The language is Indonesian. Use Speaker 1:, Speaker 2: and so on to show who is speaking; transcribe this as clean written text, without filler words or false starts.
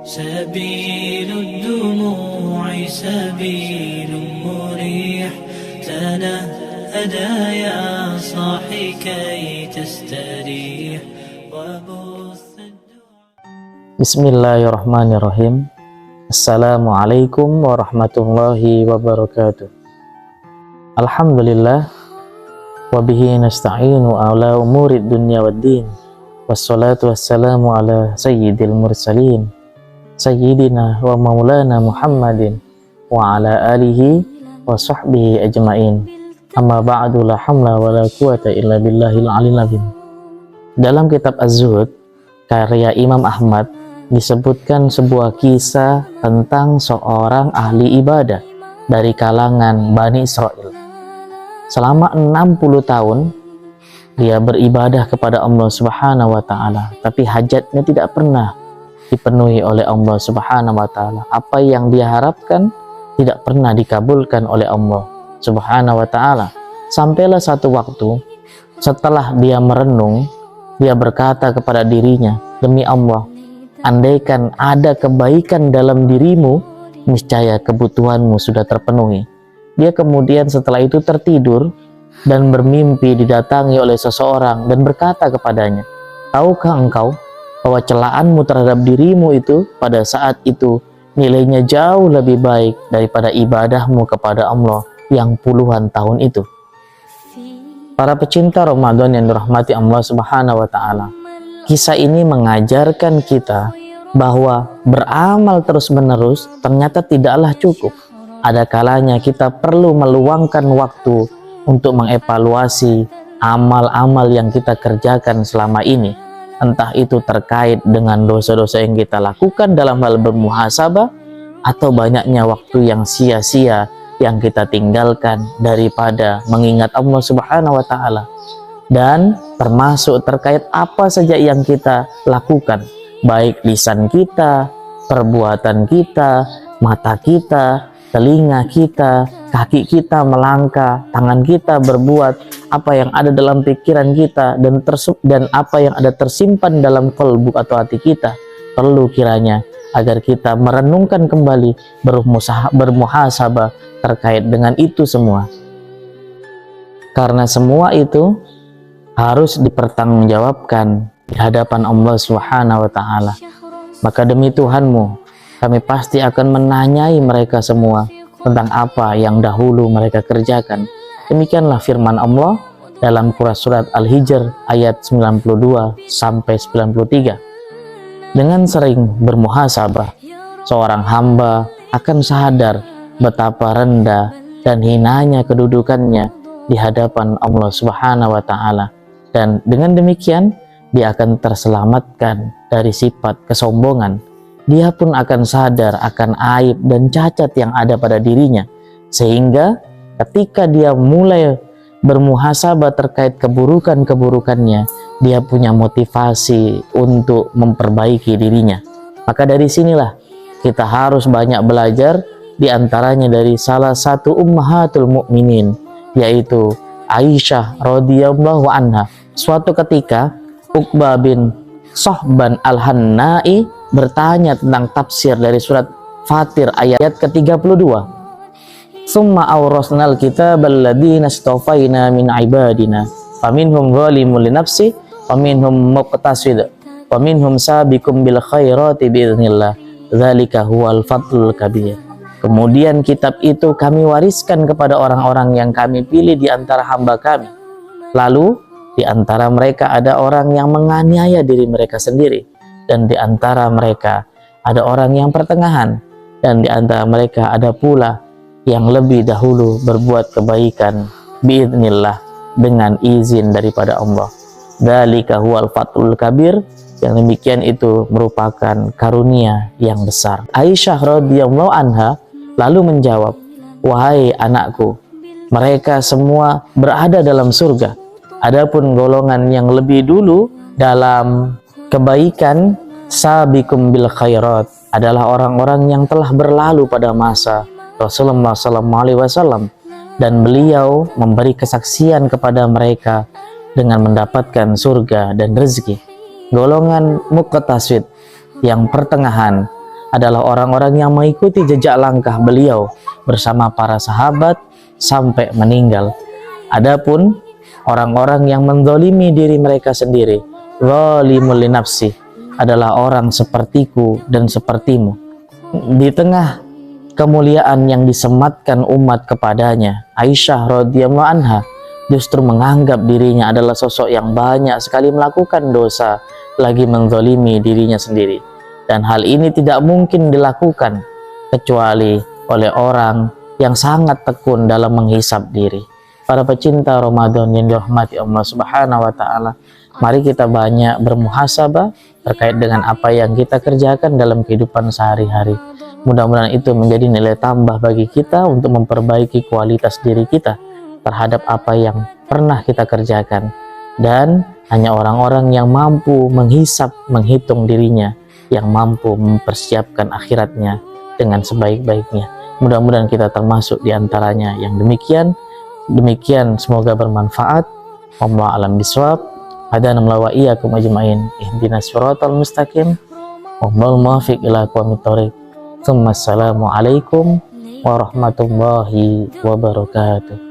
Speaker 1: سبيل الدموع سبيل مريح تنهدى يا صاحي كي تستريح وبث
Speaker 2: Bismillahirrahmanirrahim. Assalamualaikum warahmatullahi wabarakatuh. Alhamdulillah, wabihi nasta'inu ala umurid dunya waddin, wassalatu wassalamu ala sayyidil mursalin, sayyidina wa maulana Muhammadin wa ala alihi wa sahbihi ajma'in. Amma ba'du, la hamla wa la quwata illa billahil aliyil azim. Dalam kitab Az-Zuhud karya Imam Ahmad disebutkan sebuah kisah tentang seorang ahli ibadah dari kalangan Bani Israel. Selama 60 tahun dia beribadah kepada Allah Subhanahu wa taala, tapi hajatnya tidak pernah dipenuhi oleh Allah Subhanahu wa taala. Apa yang dia harapkan tidak pernah dikabulkan oleh Allah Subhanahu wa taala. Sampailah satu waktu setelah dia merenung, dia berkata kepada dirinya, "Demi Allah, andaikan ada kebaikan dalam dirimu, niscaya kebutuhanmu sudah terpenuhi." Dia kemudian setelah itu tertidur dan bermimpi didatangi oleh seseorang dan berkata kepadanya, "Tahukah engkau bahwa celaanmu terhadap dirimu itu pada saat itu nilainya jauh lebih baik daripada ibadahmu kepada Allah yang puluhan tahun itu?" Para pecinta Ramadan yang dirahmati Allah Subhanahu wa taala, kisah ini mengajarkan kita bahwa beramal terus-menerus ternyata tidaklah cukup. Ada kalanya kita perlu meluangkan waktu untuk mengevaluasi amal-amal yang kita kerjakan selama ini. Entah itu terkait dengan dosa-dosa yang kita lakukan dalam hal bermuhasabah, atau banyaknya waktu yang sia-sia yang kita tinggalkan daripada mengingat Allah Subhanahu wa taala. Dan termasuk terkait apa saja yang kita lakukan, baik lisan kita, perbuatan kita, mata kita, telinga kita, kaki kita melangkah, tangan kita berbuat, apa yang ada dalam pikiran kita dan apa yang ada tersimpan dalam qalbu atau hati kita, perlu kiranya agar kita merenungkan kembali, bermuhasabah terkait dengan itu semua. Karena semua itu harus dipertanggungjawabkan di hadapan Allah Subhanahu wa taala. Maka demi Tuhanmu, kami pasti akan menanyai mereka semua tentang apa yang dahulu mereka kerjakan. Demikianlah firman Allah dalam surat Al-Hijr ayat 92 sampai 93. Dengan sering bermuhasabah, seorang hamba akan sadar betapa rendah dan hinanya kedudukannya di hadapan Allah Subhanahu wa taala. Dan dengan demikian dia akan terselamatkan dari sifat kesombongan. Dia pun akan sadar akan aib dan cacat yang ada pada dirinya, sehingga ketika dia mulai bermuhasabah terkait keburukan-keburukannya, dia punya motivasi untuk memperbaiki dirinya. Maka dari sinilah kita harus banyak belajar, diantaranya dari salah satu ummahatul mukminin, yaitu Aisyah radhiyallahu anha. Suatu ketika Uqbah bin Sohban al-Hannai bertanya tentang tafsir dari surat Fatir ayat ke-32. Summa awrasnal kitabal ladzina istafaina min ibadina faminhum zalimun li nafsi faminhum muqtasid faminhum sabiqum bil khairati biiznillah dzalika huwal fadlul kabir. Kemudian kitab itu kami wariskan kepada orang-orang yang kami pilih di antara hamba kami. Lalu di antara mereka ada orang yang menganiaya diri mereka sendiri, dan di antara mereka ada orang yang pertengahan, dan di antara mereka ada pula yang lebih dahulu berbuat kebaikan biiznillah, dengan izin daripada Allah. Dzalika huwal fadlul kabir, yang demikian itu merupakan karunia yang besar. Aisyah radhiyallahu anha lalu menjawab, "Wahai anakku, mereka semua berada dalam surga. Adapun golongan yang lebih dulu dalam kebaikan, sabiqum bil khairat, adalah orang-orang yang telah berlalu pada masa Rasulullah SAW, dan beliau memberi kesaksian kepada mereka dengan mendapatkan surga dan rezeki. Golongan muqtasid yang pertengahan adalah orang-orang yang mengikuti jejak langkah beliau bersama para sahabat sampai meninggal. Adapun orang-orang yang menzalimi diri mereka sendiri, zalimul li nafsi, adalah orang sepertiku dan sepertimu. Di tengah kemuliaan yang disematkan umat kepadanya, Aisyah radhiyallahu anha justru menganggap dirinya adalah sosok yang banyak sekali melakukan dosa, lagi menzalimi dirinya sendiri. Dan hal ini tidak mungkin dilakukan kecuali oleh orang yang sangat tekun dalam menghisap diri. Para pecinta Ramadan yang dirahmati Allah Subhanahu wa taala, mari kita banyak bermuhasabah terkait dengan apa yang kita kerjakan dalam kehidupan sehari-hari. Mudah-mudahan itu menjadi nilai tambah bagi kita untuk memperbaiki kualitas diri kita terhadap apa yang pernah kita kerjakan. Dan hanya orang-orang yang mampu menghisap, menghitung dirinya, yang mampu mempersiapkan akhiratnya dengan sebaik-baiknya. Mudah-mudahan kita termasuk di antaranya yang demikian. Demikian, semoga bermanfaat. Wallahu a'lam bishawab. Hadana wa iyyakum ajmain. Ihdinas siratal mustaqim. Wallahul muwaffiq ila aqwamit thoriq. Assalamualaikum warahmatullahi wabarakatuh.